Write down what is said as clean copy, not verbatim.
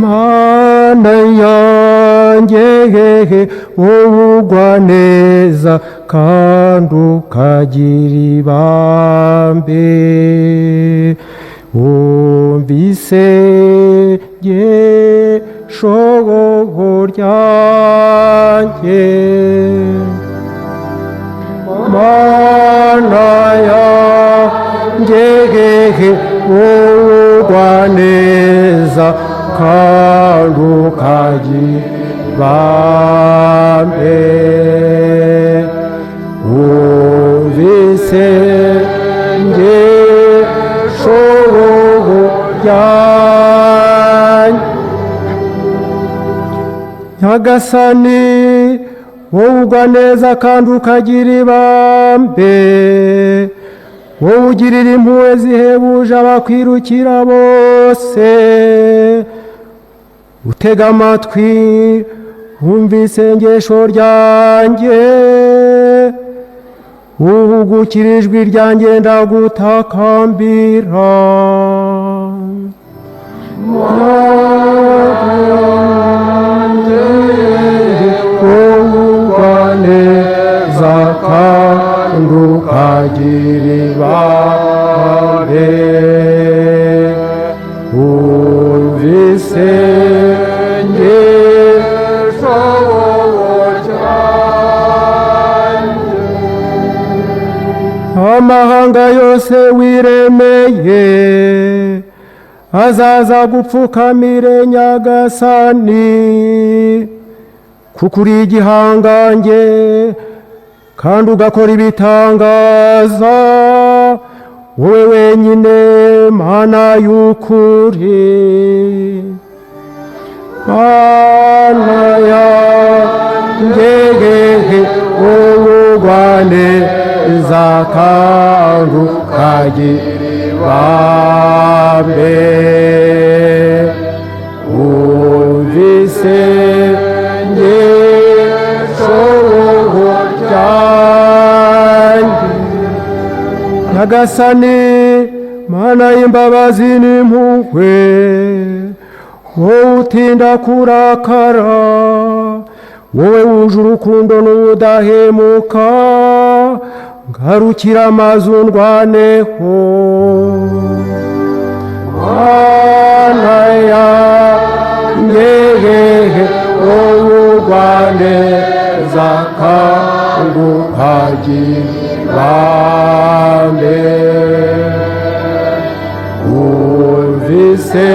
Mana yanjye wowe ugwa neza kandi ukagira ibambe, wumvise isengesho ryanjye. Mana yanjye wowe ugwa neza kandi ukagira ibambe, wumvise isengesho ryanjye. Nyagasani wowe ugwa neza kandi ukagira ibambe, wowe ugirira impuhwe zihebuje abakwirukira bose, utega amatwi wumva isengesho ryanjye, uhugukira ijwi ryanjye ndagutakambira. Kandi ukagira ibambe, wumvise isengesho ryanjye. Amahanga yose wiremeye azaza gupfukamire Nyagasani, kuko uri igihangange kandi ugakora ibitangaza, wowe wenyine Mana y'ukuri. Mana yanjye wowe ugwa neza kandi ukagira ibambe, wumvise isengesho ryanjye. Nyagasani Mana y'imbabazi n'impuhwe, wowe utinda kurakara, wowe wuje urukundo n'ubudahemuka, ngarukira maze undwaneho. Mana yanjye wowe ugwa neza kandi ukagira ibambe, wumvise